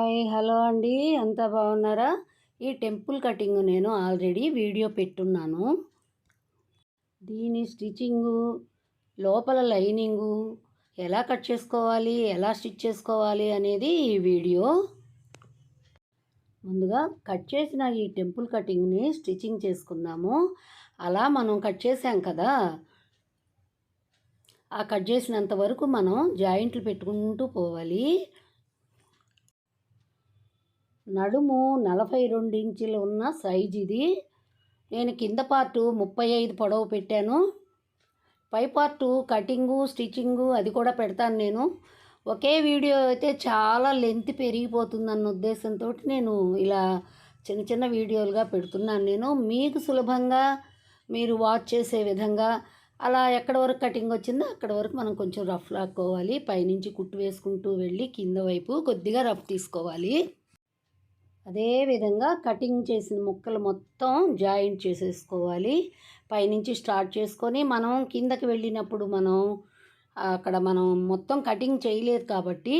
Hi hello అండి, అంతా బాగున్నారా? ఈ టెంపుల్ కటింగ్ నేను ఆల్రెడీ వీడియో పెట్టున్నాను. దీని స్టిచ్చింగు, లోపల లైనింగు ఎలా కట్ చేసుకోవాలి, ఎలా స్టిచ్ చేసుకోవాలి అనేది ఈ వీడియో. ముందుగా కట్ చేసిన ఈ టెంపుల్ కటింగ్ని స్టిచ్చింగ్ చేసుకుందాము. అలా మనం కట్ చేసాం కదా, ఆ కట్ చేసినంత వరకు మనం జాయింట్లు పెట్టుకుంటూ పోవాలి. నడుము 42 ఇంచులు ఉన్న సైజు ఇది. నేను కింద పార్టు 35 పొడవు పెట్టాను. పై పార్టు కటింగు స్టిచ్చింగు అది కూడా పెడతాను నేను. ఒకే వీడియో అయితే చాలా లెంత్ పెరిగిపోతుందన్న ఉద్దేశంతో నేను ఇలా చిన్న చిన్న వీడియోలుగా పెడుతున్నాను. నేను మీకు సులభంగా మీరు వాచ్ చేసే విధంగా అలా ఎక్కడ వరకు కటింగ్ వచ్చిందో అక్కడ వరకు మనం కొంచెం రఫ్ లాక్కోవాలి. పైనుంచి కుట్టు వేసుకుంటూ వెళ్ళి కింద వైపు కొద్దిగా రఫ్ తీసుకోవాలి. అదేవిధంగా కటింగ్ చేసిన ముక్కలు మొత్తం జాయింట్ చేసేసుకోవాలి. పైనుంచి స్టార్ట్ చేసుకొని మనం కిందకి వెళ్ళినప్పుడు అక్కడ మనం మొత్తం కటింగ్ చేయలేదు కాబట్టి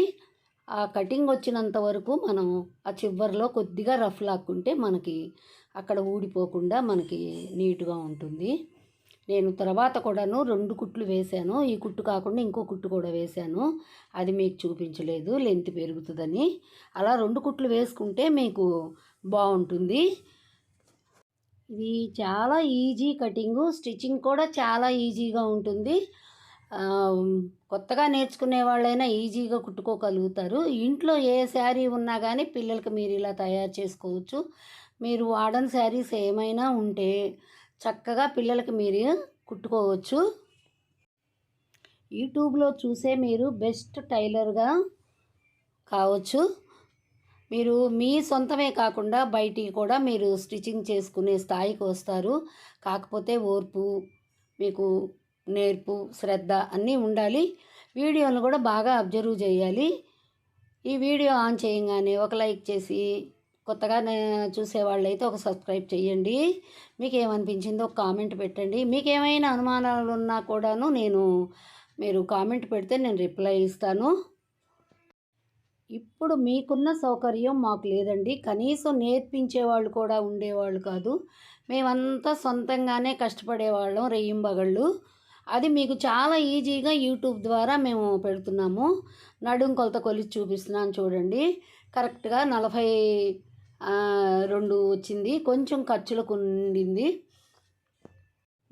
ఆ కటింగ్ వచ్చినంత వరకు మనం ఆ చివరిలో కొద్దిగా రఫ్ లాక్కుంటే మనకి అక్కడ ఊడిపోకుండా మనకి నీట్గా ఉంటుంది. నేను తర్వాత కూడాను 2 కుట్లు వేశాను. ఈ కుట్టు కాకుండా ఇంకో కుట్టు కూడా వేశాను. అది మీకు చూపించలేదు, లెంత్ పెరుగుతుందని. అలా 2 కుట్లు వేసుకుంటే మీకు బాగుంటుంది. ఇది చాలా ఈజీ కటింగు, స్టిచ్చింగ్ కూడా చాలా ఈజీగా ఉంటుంది. కొత్తగా నేర్చుకునే వాళ్ళైనా ఈజీగా కుట్టుకోగలుగుతారు. ఇంట్లో ఏ శారీ ఉన్నా కానీ పిల్లలకి మీరు ఇలా తయారు చేసుకోవచ్చు. మీరు వాడని శారీస్ ఏమైనా ఉంటే చక్కగా పిల్లలకి మీరు కుట్టుకోవచ్చు. యూట్యూబ్లో చూసే మీరు బెస్ట్ టైలర్గా కావచ్చు. మీరు మీ సొంతమే కాకుండా బయటికి కూడా మీరు స్టిచ్చింగ్ చేసుకునే స్థాయికి వస్తారు. కాకపోతే ఓర్పు, మీకు నేర్పు, శ్రద్ధ అన్నీ ఉండాలి. వీడియోను కూడా బాగా అబ్జర్వ్ చేయాలి. ఈ వీడియో ఆన్ చేయగానే ఒక లైక్ చేసి, కొత్తగా చూసేవాళ్ళు అయితే ఒక సబ్స్క్రైబ్ చేయండి. మీకు ఏమనిపించిందో ఒక కామెంట్ పెట్టండి. మీకు ఏమైనా అనుమానాలు ఉన్నా కూడాను మీరు కామెంట్ పెడితే నేను రిప్లై ఇస్తాను. ఇప్పుడు మీకున్న సౌకర్యం మాకు లేదండి. కనీసం నేర్పించేవాళ్ళు కూడా ఉండేవాళ్ళు కాదు. మేమంతా సొంతంగానే కష్టపడేవాళ్ళం రెయ్యింబగళ్ళు. అది మీకు చాలా ఈజీగా యూట్యూబ్ ద్వారా మేము పెడుతున్నాము. నడుం కొలత కొలిచి చూపిస్తున్నాను చూడండి. కరెక్ట్గా 42 వచ్చింది. కొంచెం ఖర్చులకు ఉండింది.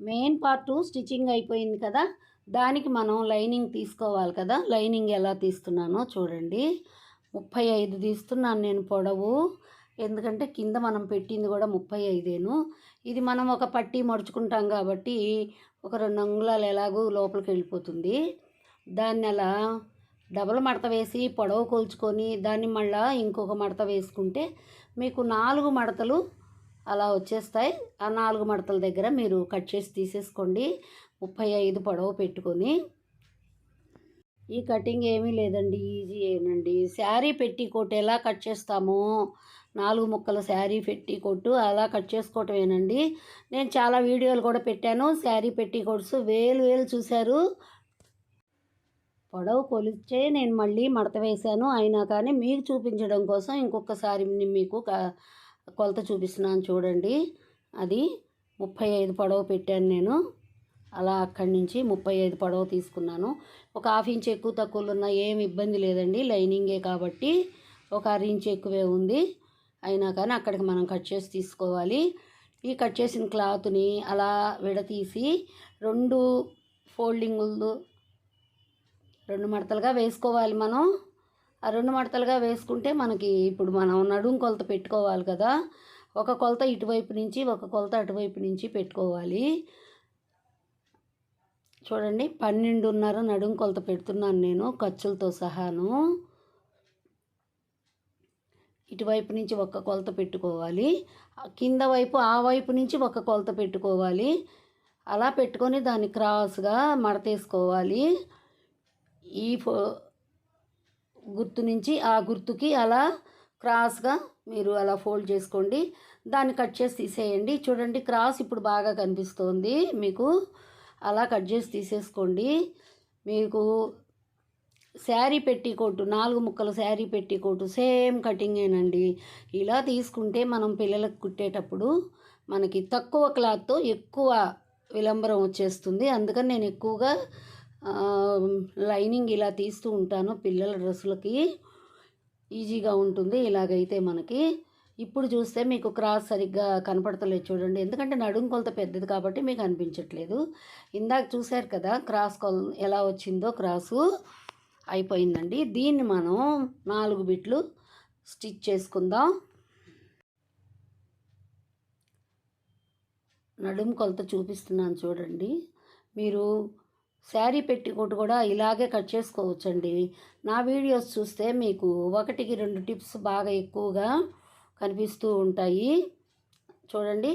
మెయిన్ పార్టు స్టిచ్చింగ్ అయిపోయింది కదా, దానికి మనం లైనింగ్ తీసుకోవాలి కదా. లైనింగ్ ఎలా తీస్తున్నానో చూడండి. 35 తీస్తున్నాను నేను పొడవు. ఎందుకంటే కింద మనం పెట్టింది కూడా 35. ఇది మనం ఒక పట్టీ మడుచుకుంటాం కాబట్టి ఒక 2 అంగుళాలు ఎలాగూ లోపలికి వెళ్ళిపోతుంది. దాన్ని అలా డబల్ మడత వేసి పొడవు కొలుచుకొని దాన్ని మళ్ళీ ఇంకొక మడత వేసుకుంటే మీకు 4 మడతలు అలా వచ్చేస్తాయి. ఆ 4 మడతల దగ్గర మీరు కట్ చేసి తీసేసుకోండి. 35 పొడవు పెట్టుకొని. ఈ కటింగ్ ఏమీ లేదండి, ఈజీ ఏనండి. శారీ పెట్టికోట్ ఎలా కట్ చేస్తామో 4 ముక్కల శారీ పెట్టికోట్ అలా కట్ చేసుకోవటమేనండి. నేను చాలా వీడియోలు కూడా పెట్టాను. శారీ పెట్టికోట్స్ వేలు చూశారు. పొడవు కొలిచే నేను మళ్ళీ మడత వేశాను. అయినా కానీ మీకు చూపించడం కోసం ఇంకొకసారి మీకు కొలత చూపిస్తున్నాను చూడండి. అది 35 పొడవు పెట్టాను నేను. అలా అక్కడి నుంచి 35 పొడవు తీసుకున్నాను. ఒక 1/2 ఇంచ్ ఎక్కువ తక్కువలు ఉన్నా ఏమి ఇబ్బంది లేదండి, లైనింగే కాబట్టి. ఒక 1/2 ఇంచ్ ఎక్కువే ఉంది. అయినా కానీ అక్కడికి మనం కట్ చేసి తీసుకోవాలి. ఈ కట్ చేసిన క్లాత్ని అలా విడతీసి 2 ఫోల్డింగులు 2 మడతలుగా వేసుకోవాలి మనం. ఆ 2 మడతలుగా వేసుకుంటే మనకి ఇప్పుడు మనం నడుం కొలత పెట్టుకోవాలి కదా. ఒక కొలత ఇటువైపు నుంచి, ఒక కొలత అటువైపు నుంచి పెట్టుకోవాలి. చూడండి, 12.5 నడుం కొలత పెడుతున్నాను నేను ఖర్చులతో సహాను. ఇటువైపు నుంచి ఒక కొలత పెట్టుకోవాలి. కింద వైపు ఆ వైపు నుంచి ఒక కొలత పెట్టుకోవాలి. అలా పెట్టుకొని దాన్ని క్రాస్గా మడతేసుకోవాలి. ఈ గుర్తు నుంచి ఆ గుర్తుకి అలా క్రాస్గా మీరు అలా ఫోల్డ్ చేసుకోండి. దాన్ని కట్ చేసి తీసేయండి. చూడండి, క్రాస్ ఇప్పుడు బాగా కనిపిస్తోంది మీకు. అలా కట్ చేసి తీసేసుకోండి. మీకు శారీ పెట్టికోటు 4 ముక్కల శారీ పెట్టికోటు సేమ్ కటింగేనండి. ఇలా తీసుకుంటే మనం పిల్లలకు కుట్టేటప్పుడు మనకి తక్కువ క్లాత్తో ఎక్కువ విలంబరం వచ్చేస్తుంది. అందుకని నేను ఎక్కువగా లైనింగ్ ఇలా తీస్తూ ఉంటాను పిల్లల డ్రెస్సులకి. ఈజీగా ఉంటుంది ఇలాగైతే మనకి. ఇప్పుడు చూస్తే మీకు క్రాస్ సరిగ్గా కనపడతలేదు చూడండి, ఎందుకంటే నడుం కొలత పెద్దది కాబట్టి మీకు అనిపించట్లేదు. ఇందాక చూశారు కదా క్రాస్ ఎలా వచ్చిందో, క్రాసు అయిపోయిందండి. దీన్ని మనం 4 బిట్లు స్టిచ్ చేసుకుందాం. నడుం కొలత చూపిస్తున్నాను చూడండి. మీరు శారీ పెట్టికోట్ కూడా ఇలాగే కట్ చేసుకోవచ్చండి. నా వీడియోస్ చూస్తే మీకు 1కి 2 టిప్స్ బాగా ఎక్కువగా కనిపిస్తూ ఉంటాయి. చూడండి,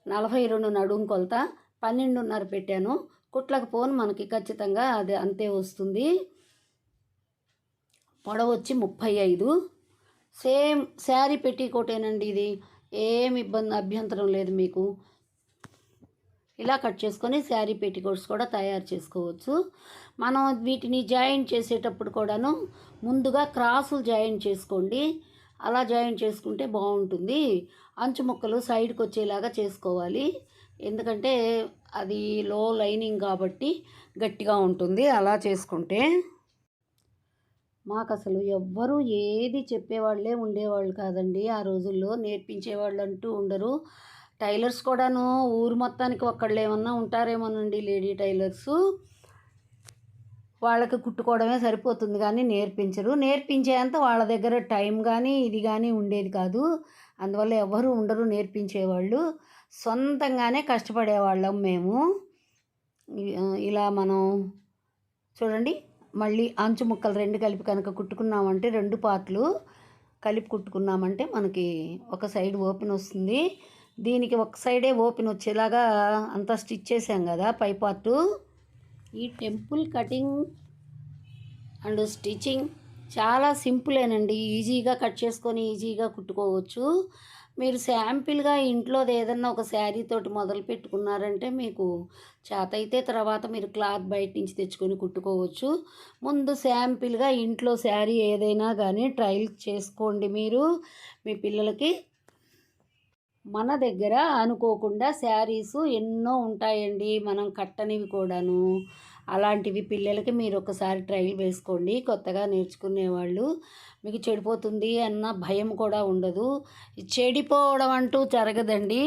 42 నడుం కొలత, 12.5 పెట్టాను. కుట్లకు పోను మనకి ఖచ్చితంగా అది అంతే వస్తుంది. పొడవు వచ్చి 35. సేమ్ శారీ పెట్టికోటేనండి ఇది. ఏమి అభ్యంతరం లేదు మీకు. ఇలా కట్ చేసుకొని శారీ పెట్టికోట్స్ కూడా తయారు చేసుకోవచ్చు. మనం వీటిని జాయింట్ చేసేటప్పుడు కూడాను ముందుగా క్రాసులు జాయింట్ చేసుకోండి. అలా జాయింట్ చేసుకుంటే బాగుంటుంది. అంచు ముక్కలు సైడ్కి వచ్చేలాగా చేసుకోవాలి, ఎందుకంటే అది లో లైనింగ్ కాబట్టి గట్టిగా ఉంటుంది అలా చేసుకుంటే. మాకు అసలు ఎవ్వరూ ఏది చెప్పేవాళ్ళే ఉండేవాళ్ళు కాదండి. ఆ రోజుల్లో నేర్పించేవాళ్ళు అంటూ ఉండరు. టైలర్స్ కూడాను ఊరు మొత్తానికి ఒక్కళ్ళు ఏమన్నా ఉంటారేమోనండి, లేడీ టైలర్సు. వాళ్ళకి కుట్టుకోవడమే సరిపోతుంది కానీ నేర్పించరు. నేర్పించేంత వాళ్ళ దగ్గర టైం కానీ ఇది కానీ ఉండేది కాదు. అందువల్ల ఎవరు ఉండరు నేర్పించేవాళ్ళు. సొంతంగానే కష్టపడేవాళ్ళం మేము. ఇలా మనం చూడండి, మళ్ళీ అంచు ముక్కలు 2 కలిపి కనుక కుట్టుకున్నామంటే 2 పార్ట్లు కలిపి కుట్టుకున్నామంటే మనకి ఒక సైడ్ ఓపెన్ వస్తుంది. దీనికి ఒక సైడే ఓపెన్ వచ్చేలాగా అంతా స్టిచ్ చేసాం కదా పై పార్టు. ఈ టెంపుల్ కటింగ్ అండ్ స్టిచ్చింగ్ చాలా సింపులేనండి. ఈజీగా కట్ చేసుకొని ఈజీగా కుట్టుకోవచ్చు. మీరు శాంపిల్గా ఇంట్లోది ఏదన్నా ఒక శారీ తోటి మొదలు పెట్టుకున్నారంటే మీకు చేతైతే తర్వాత మీరు క్లాత్ బయట నుంచి తెచ్చుకొని కుట్టుకోవచ్చు. ముందు శాంపిల్గా ఇంట్లో శారీ ఏదైనా కానీ ట్రయల్ చేసుకోండి మీరు మీ పిల్లలకి. మన దగ్గర అనుకోకుండా శారీసు ఎన్నో ఉంటాయండి, మనం కట్టనివి కూడాను. అలాంటివి పిల్లలకి మీరు ఒకసారి ట్రయల్ వేసుకోండి. కొత్తగా నేర్చుకునేవాళ్ళు మీకు చెడిపోతుంది అన్న భయం కూడా ఉండదు. చెడిపోవడం అంటూ జరగదండి.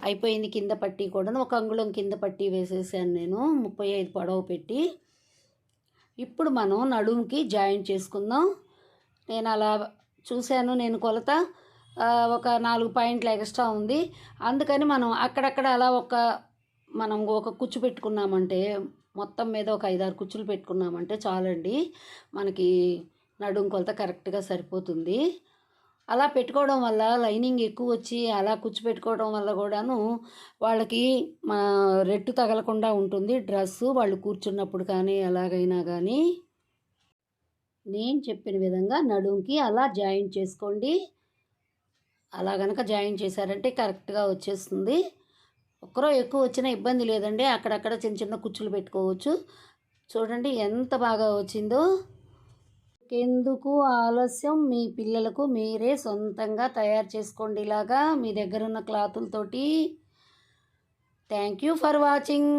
అయిపోయింది. కింద పట్టీ కూడా ఒక అంగుళం కింద పట్టీ వేసేసాను నేను 35 పొడవు పెట్టి. ఇప్పుడు మనం నడుముకి జాయింట్ చేసుకుందాం. నేను అలా చూశాను, నేను కొలత ఒక 4 పాయింట్లు ఎక్స్ట్రా ఉంది. అందుకని మనం అక్కడక్కడ అలా మనం ఒక కుచ్చు పెట్టుకున్నామంటే, మొత్తం మీద ఒక 5-6 కుచ్చులు పెట్టుకున్నామంటే చాలండి, మనకి నడుం కొలత కరెక్ట్గా సరిపోతుంది. అలా పెట్టుకోవడం వల్ల లైనింగ్ ఎక్కువ వచ్చి అలా కుచ్చు పెట్టుకోవడం వల్ల కూడాను వాళ్ళకి రెట్టు తగలకుండా ఉంటుంది డ్రెస్సు, వాళ్ళు కూర్చున్నప్పుడు కానీ ఎలాగైనా కానీ. నేను చెప్పిన విధంగా నడుంకి అలా జాయింట్ చేసుకోండి. అలా కనుక జాయిన్ చేశారంటే కరెక్ట్గా వచ్చేస్తుంది. ఒక్కరో ఎక్కువ వచ్చినా ఇబ్బంది లేదండి, అక్కడక్కడ చిన్న చిన్న కుచ్చులు పెట్టుకోవచ్చు. చూడండి ఎంత బాగా వచ్చిందో. ఎందుకు ఆలస్యం, మీ పిల్లలకు మీరే సొంతంగా తయారు చేసుకోండి ఇలాగా మీ దగ్గర ఉన్న క్లాతులతోటి. Thank you for watching.